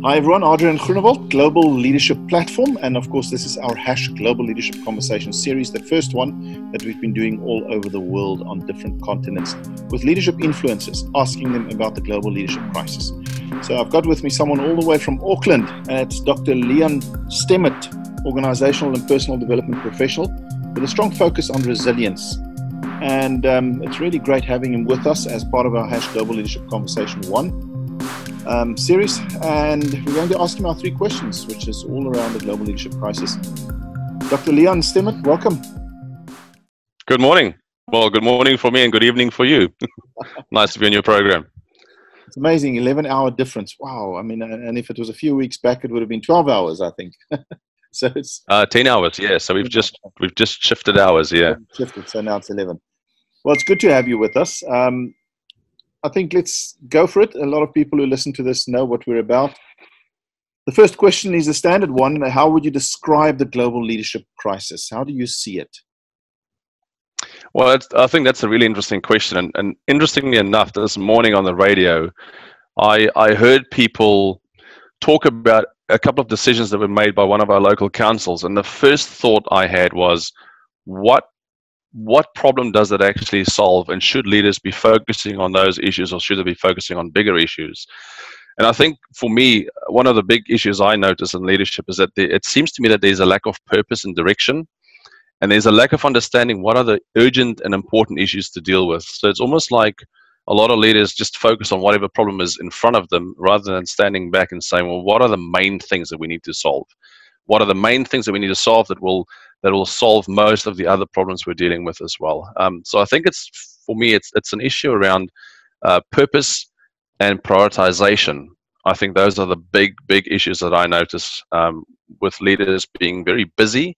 Hi everyone, Adrian Groenewald, Global Leadership Platform, and of course this is our Global Leadership Conversation series, the first one that we've been doing all over the world on different continents with leadership influencers, asking them about the global leadership crisis. So I've got with me someone all the way from Auckland, and it's Dr. Lehan Stemmet, organizational and personal development professional with a strong focus on resilience. And it's really great having him with us as part of our Global Leadership Conversation 1 series, and we're going to ask him our 3 questions, which is all around the global leadership crisis. Dr. Lehan Stemmet, welcome. Good morning. Well, good morning for me and good evening for you. Nice to be on your program. It's amazing, 11-hour difference. Wow. I mean, and if it was a few weeks back, it would have been 12 hours, I think. So it's 10 hours, yeah. So we've just shifted hours, yeah. Shifted, so now it's 11. Well, it's good to have you with us. I think let's go for it. A lot of people who listen to this know what we're about. The first question is a standard one. How would you describe the global leadership crisis? How do you see it? Well, I think that's a really interesting question. And interestingly enough, this morning on the radio, I heard people talk about a couple of decisions that were made by one of our local councils. And the first thought I had was, what problem does it actually solve, and should leaders be focusing on those issues, or should they be focusing on bigger issues? And I think for me, one of the big issues I notice in leadership is that it seems to me that there's a lack of purpose and direction, and there's a lack of understanding what are the urgent and important issues to deal with. So it's almost like a lot of leaders just focus on whatever problem is in front of them, rather than standing back and saying, well, what are the main things that we need to solve? What are the main things that we need to solve that will solve most of the other problems we're dealing with as well? So I think for me, it's an issue around purpose and prioritization. I think those are the big issues that I notice with leaders being very busy,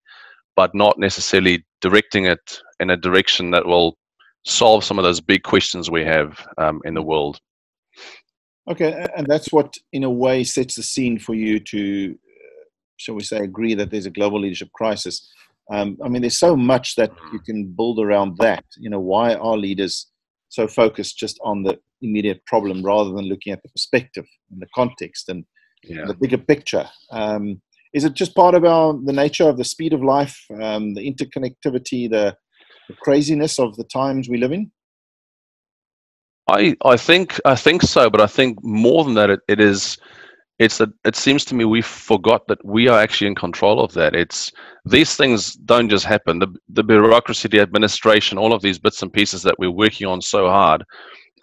but not necessarily directing it in a direction that will solve some of those big questions we have in the world. Okay, and that's what, in a way, sets the scene for you to, shall we say, agree that there's a global leadership crisis. I mean, there's so much that you can build around that. You know, why are leaders so focused just on the immediate problem rather than looking at the perspective and the context and the bigger picture? Is it just part of the nature of the speed of life, the interconnectivity, the craziness of the times we live in? I think so, but I think more than that, it seems to me we forgot that we are actually in control of that. These things don't just happen. The bureaucracy, the administration, all of these bits and pieces that we're working on so hard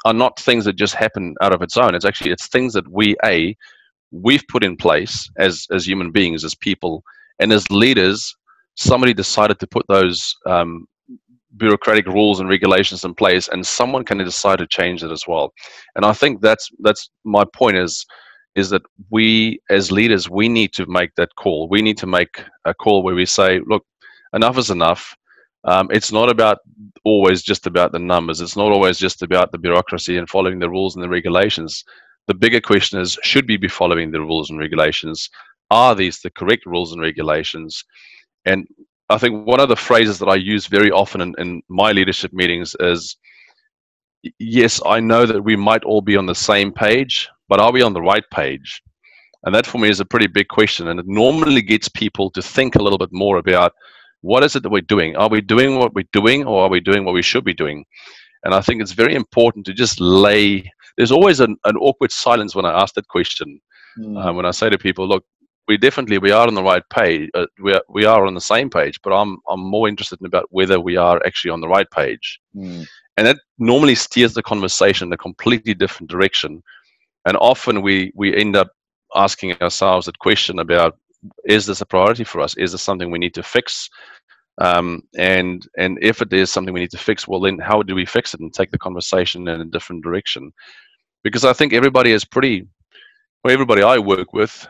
are not things that just happen out of its own. It's things that we've put in place as human beings, as people, and as leaders. Somebody decided to put those bureaucratic rules and regulations in place, and someone can decide to change it as well. And I think that's my point is that we as leaders, we need to make that call. We need to make a call where we say, look, enough is enough. It's not always just about the numbers. It's not always just about the bureaucracy and following the rules and the regulations. The bigger question is, should we be following the rules and regulations? Are these the correct rules and regulations? And I think one of the phrases that I use very often in my leadership meetings is, yes, I know that we might all be on the same page, but are we on the right page? And that for me is a pretty big question. And it normally gets people to think a little bit more about, what is it that we're doing? Are we doing what we're doing, or are we doing what we should be doing? And I think it's very important to just there's always an awkward silence when I ask that question. When I say to people, look, we are on the right page. We are on the same page, but I'm more interested in about whether we are actually on the right page. And that normally steers the conversation in a completely different direction. And often we end up asking ourselves that question about, is this a priority for us? Is this something we need to fix? And if it is something we need to fix, well, then how do we fix it and take the conversation in a different direction? Because I think everybody I work with,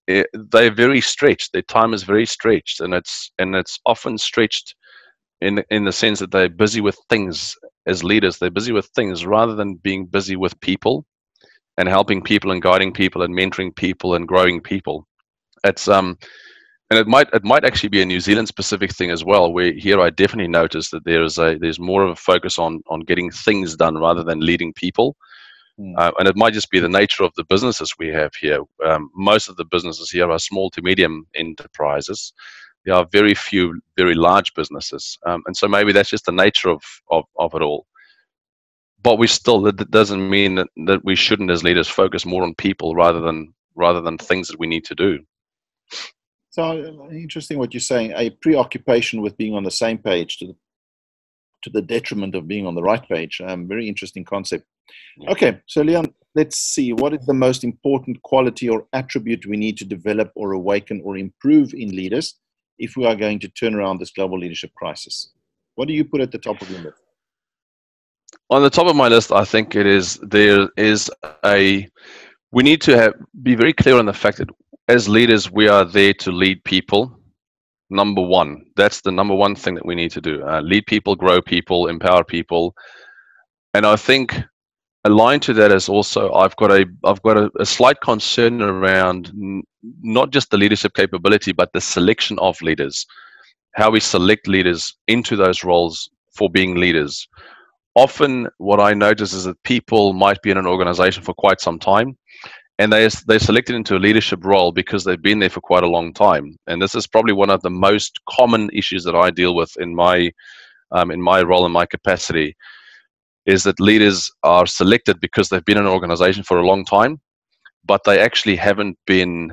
they're very stretched. Their time is very stretched, and it's often stretched in the sense that they're busy with things. As leaders, they're busy with things rather than being busy with people and helping people and guiding people and mentoring people and growing people. And it might actually be a New Zealand specific thing as well, where here I definitely notice that there's more of a focus on getting things done rather than leading people. And it might just be the nature of the businesses we have here. Most of the businesses here are small to medium enterprises. There are very few very large businesses. And so maybe that's just the nature of it all. But that doesn't mean that we shouldn't, as leaders, focus more on people rather than things that we need to do. So interesting what you're saying. A preoccupation with being on the same page to the detriment of being on the right page. Very interesting concept. Yeah. Okay, so Lehan, let's see. What is the most important quality or attribute we need to develop or awaken or improve in leaders if we are going to turn around this global leadership crisis? What do you put at the top of your list? On the top of my list, I think we need to be very clear on the fact that as leaders, we are there to lead people. Number one, that's the number one thing that we need to do. Lead people, grow people, empower people. And I think aligned to that is also I've got a slight concern around not just the leadership capability, but the selection of leaders, how we select leaders into those roles for being leaders. Often what I notice is that people might be in an organization for quite some time, and they're selected into a leadership role because they've been there for quite a long time. And this is probably one of the most common issues that I deal with in my role, in my capacity, is that leaders are selected because they've been in an organization for a long time, but they actually haven't been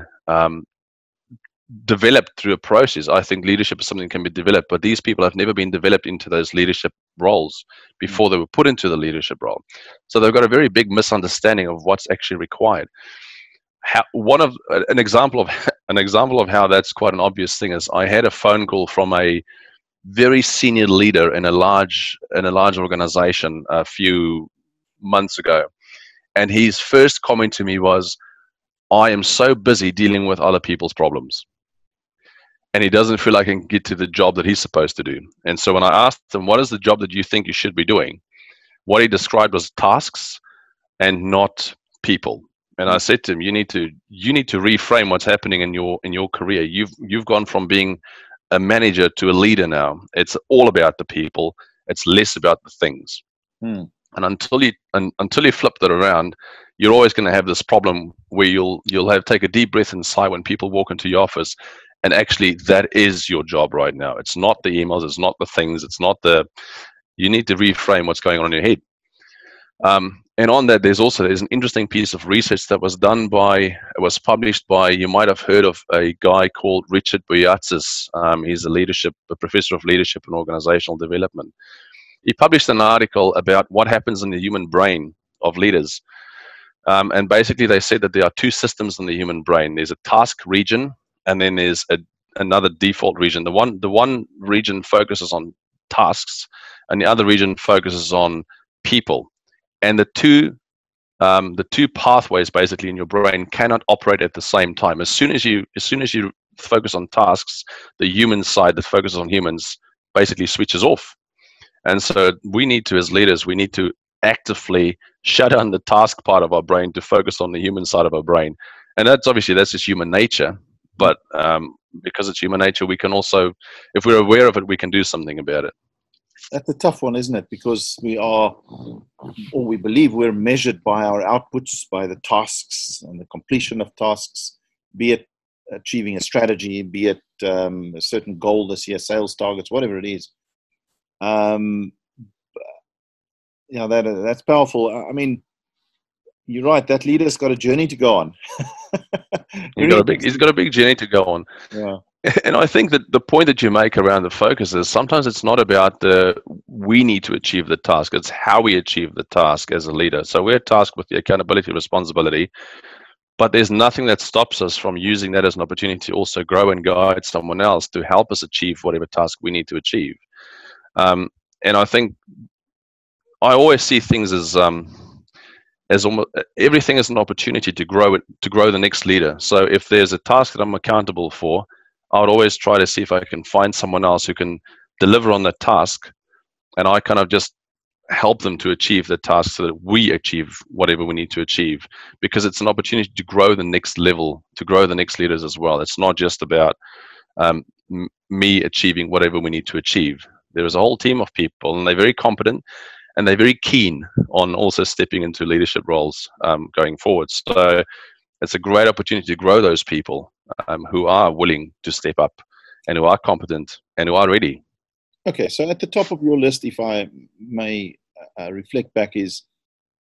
developed through a process. I think leadership is something that can be developed, but these people have never been developed into those leadership roles before they were put into the leadership role. So they've got a very big misunderstanding of what's actually required. An example of how that's quite an obvious thing is I had a phone call from a very senior leader in a large organization a few months ago, and his first comment to me was, "I am so busy dealing with other people's problems," and he doesn't feel like he can get to the job that he's supposed to do. And so when I asked him, "What is the job that you think you should be doing?" what he described was tasks and not people. And I said to him, "You need to reframe what's happening in your career. You've gone from being a manager to a leader now. It's all about the people. It's less about the things." And until you flip that around, you're always going to have this problem where you'll take a deep breath and sigh when people walk into your office, and actually that is your job right now. It's not the emails. It's not the things. You need to reframe what's going on in your head. And on that, there's an interesting piece of research that was published by, you might have heard of a guy called Richard Boyatzis. He's a professor of leadership and organizational development. He published an article about what happens in the human brain of leaders. And basically they said that there are two systems in the human brain. There's a task region, and then there's another default region. The one region focuses on tasks, and the other region focuses on people. And the two pathways basically in your brain cannot operate at the same time. As soon as you focus on tasks, the human side that focuses on humans basically switches off. And so as leaders, we need to actively shut down the task part of our brain to focus on the human side of our brain. And that's just human nature. But because it's human nature, we can also, if we're aware of it, we can do something about it. That's a tough one, isn't it? Because we believe we're measured by our outputs, by the tasks and the completion of tasks, be it achieving a strategy, be it a certain goal this year, sales targets, whatever it is. That's powerful. I mean, you're right. That leader's got a journey to go on. He's got a big journey to go on. Yeah. And I think that the point that you make around the focus is sometimes it's not about we need to achieve the task. It's how we achieve the task as a leader. So we're tasked with the accountability and responsibility, but there's nothing that stops us from using that as an opportunity to also grow and guide someone else to help us achieve whatever task we need to achieve. And I think I always see things as almost everything is an opportunity to grow the next leader. So if there's a task that I'm accountable for, I would always try to see if I can find someone else who can deliver on that task, and I kind of just help them to achieve the task so that we achieve whatever we need to achieve, because it's an opportunity to grow the next level, to grow the next leaders as well. It's not just about me achieving whatever we need to achieve. There is a whole team of people, and they're very competent, and they're very keen on also stepping into leadership roles going forward. So it's a great opportunity to grow those people who are willing to step up and who are competent and who are ready. Okay, so at the top of your list, if I may reflect back, is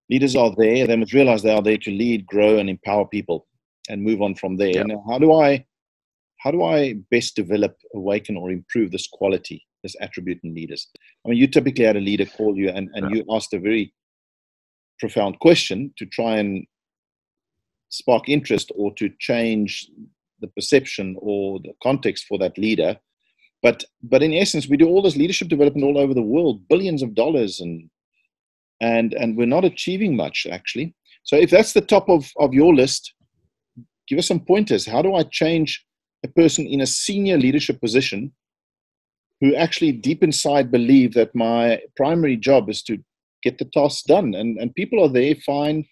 leaders are there. They must realize they are there to lead, grow, and empower people, and move on from there. Yep. Now, how do I best develop, awaken, or improve this quality, this attribute in leaders? I mean, you typically had a leader call you, and you asked a very profound question to try and spark interest or to change the perception or the context for that leader. But in essence, we do all this leadership development all over the world, billions of dollars, and we're not achieving much, actually. So if that's the top of your list, give us some pointers. How do I change a person in a senior leadership position who actually deep inside believe that my primary job is to get the tasks done? And people are there, fine.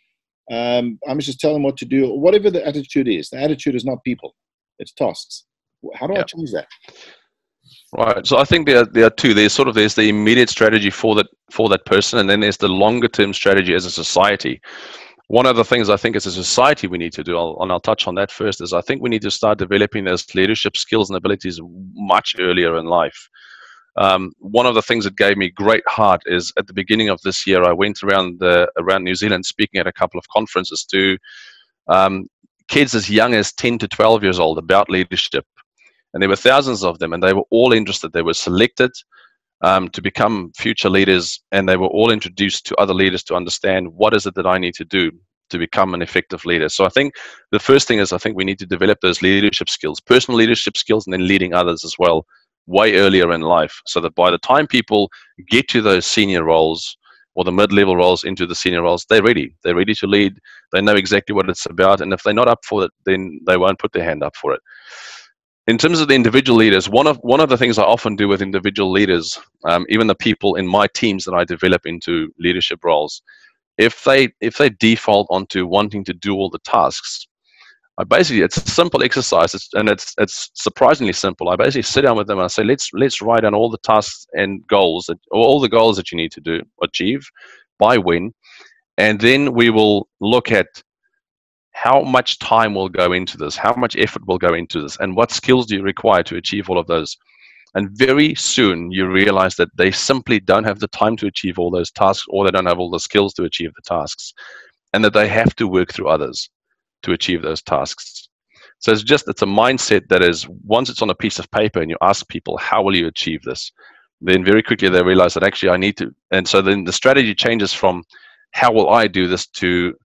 I must just tell them what to do, whatever the attitude is. The attitude is not people, it's tasks. How do I change that? Right. So I think there are two. There's the immediate strategy for that person, and then there's the longer term strategy as a society. One of the things I think as a society we need to do, and I'll touch on that first, is I think we need to start developing those leadership skills and abilities much earlier in life. One of the things that gave me great heart is at the beginning of this year, I went around New Zealand speaking at a couple of conferences to kids as young as 10 to 12 years old about leadership. And there were thousands of them, and they were all interested. They were selected to become future leaders, and they were all introduced to other leaders to understand what is it that I need to do to become an effective leader. So I think the first thing is I think we need to develop those leadership skills, personal leadership skills, and then leading others as well, way earlier in life, so that by the time people get to those senior roles or the mid-level roles into the senior roles, they're ready. They're ready to lead. They know exactly what it's about, and if they're not up for it, then they won't put their hand up for it. In terms of the individual leaders, one of the things I often do with individual leaders, even the people in my teams that I develop into leadership roles, if they default onto wanting to do all the tasks, it's a simple exercise, it's surprisingly simple. I basically sit down with them and I say, let's write down all the tasks and goals all the goals that you need to achieve by when, and then we will look at how much time will go into this, how much effort will go into this, and what skills do you require to achieve all of those. And very soon you realize that they simply don't have the time to achieve all those tasks, or they don't have all the skills to achieve the tasks, and that they have to work through others to achieve those tasks. So it's a mindset that is, once it's on a piece of paper and you ask people, how will you achieve this? Then very quickly they realize that actually I need to, and so then the strategy changes from how will I do this to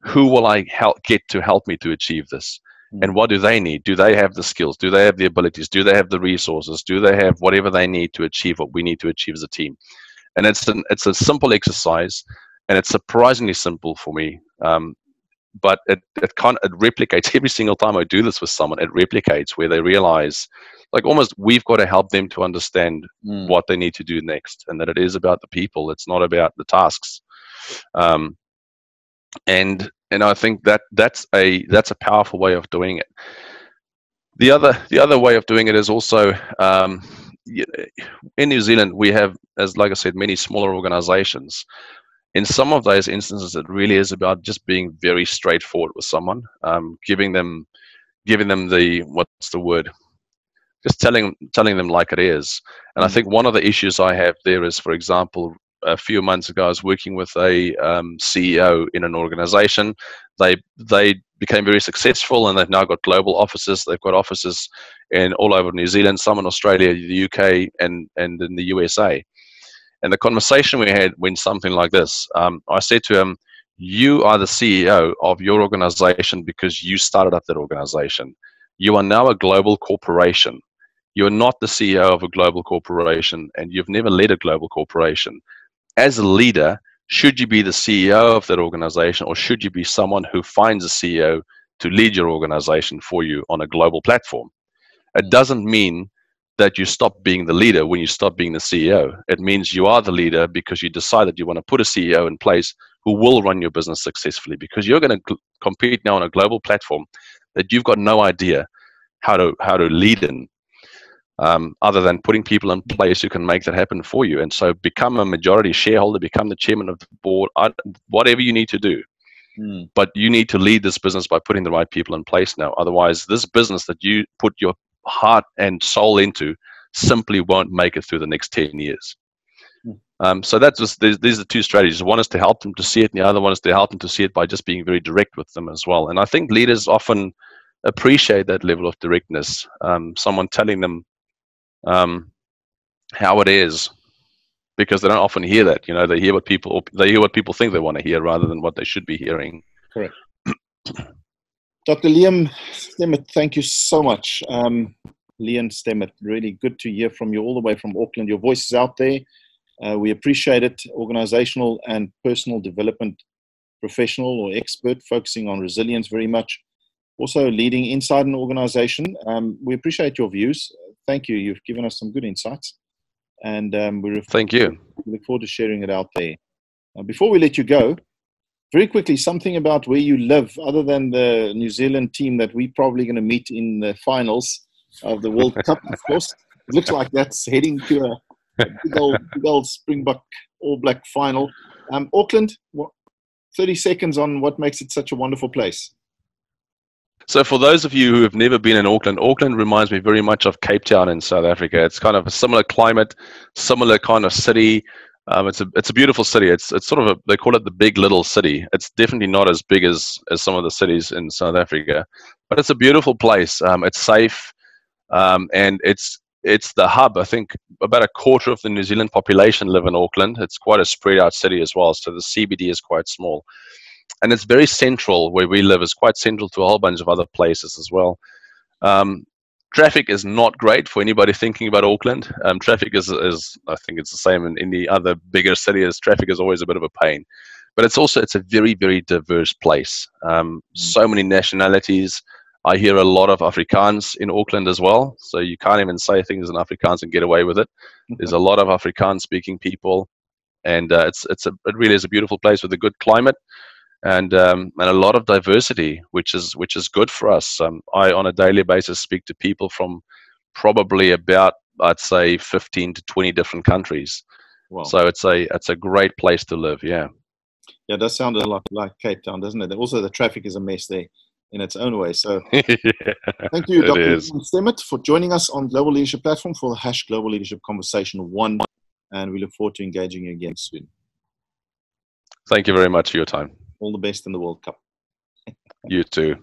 who will I get to help me to achieve this? And what do they need? Do they have the skills? Do they have the abilities? Do they have the resources? Do they have whatever they need to achieve what we need to achieve as a team? And it's a simple exercise, and it's surprisingly simple for me. But it replicates every single time I do this with someone. It replicates where they realize, like, almost we've got to help them to understand what they need to do next, and that it is about the people. It's not about the tasks. And I think that's a powerful way of doing it. The other way of doing it is also in New Zealand we have, as like I said, many smaller organizations. In some of those instances, it really is about just being very straightforward with someone, giving them just telling them like it is. And I think one of the issues I have there is, for example, a few months ago, I was working with a CEO in an organization. They became very successful, and they've now got global offices. They've got offices all over New Zealand, some in Australia, the UK, and in the USA. And the conversation we had went something like this. I said to him, you are the CEO of your organization because you started up that organization. You are now a global corporation. You're not the CEO of a global corporation, and you've never led a global corporation. As a leader, should you be the CEO of that organization, or should you be someone who finds a CEO to lead your organization for you on a global platform? It doesn't mean that you stop being the leader when you stop being the CEO. It means you are the leader because you decided you want to put a CEO in place who will run your business successfully, because you're going to compete now on a global platform that you've got no idea how to lead in. other than putting people in place who can make that happen for you. And so become a majority shareholder, become the chairman of the board, whatever you need to do. But you need to lead this business by putting the right people in place now. Otherwise, this business that you put your heart and soul into simply won't make it through the next 10 years. So that's just, these are two strategies. One is to help them to see it, and the other one is to help them to see it by just being very direct with them as well. And I think leaders often appreciate that level of directness. Someone telling them how it is, because they don't often hear that. You know, they hear what people think they want to hear rather than what they should be hearing. Correct. Dr. Lehan Stemmet, thank you so much. Lehan Stemmet, really good to hear from you all the way from Auckland. Your voice is out there. We appreciate it. Organizational and personal development professional or expert, focusing on resilience very much. Also leading inside an organization. We appreciate your views. Thank you. You've given us some good insights. And thank you. We look forward to sharing it out there. Before we let you go, very quickly, something about where you live, other than the New Zealand team that we're probably going to meet in the finals of the World Cup, of course. It looks like that's heading to a big old Springbok All Black final. Auckland, 30 seconds on what makes it such a wonderful place. So for those of you who have never been in Auckland, Auckland reminds me very much of Cape Town in South Africa. It's kind of a similar climate, similar kind of city. It's a beautiful city. It's sort of they call it the big little city. It's definitely not as big as some of the cities in South Africa, but it's a beautiful place. It's safe, and it's the hub. I think about a quarter of the New Zealand population live in Auckland. It's quite a spread out city as well. So the CBD is quite small. And it's very central where we live. It's quite central to a whole bunch of other places as well. Traffic is not great for anybody thinking about Auckland. Traffic is I think it's the same in any other bigger city. Traffic is always a bit of a pain. But it's a very, very diverse place. So many nationalities. I hear a lot of Afrikaans in Auckland as well. So you can't even say things in Afrikaans and get away with it. There's a lot of Afrikaans speaking people. And it really is a beautiful place with a good climate. And a lot of diversity, which is good for us. I, on a daily basis, speak to people from probably about, I'd say, 15 to 20 different countries. Wow. So it's a great place to live. Yeah. Yeah, it does sound a lot like Cape Town, doesn't it? Also, the traffic is a mess there in its own way. So thank you, Dr. Stemmet, for joining us on Global Leadership Platform for the Global Leadership Conversation 1. And we look forward to engaging you again soon. Thank you very much for your time. All the best in the World Cup. You too.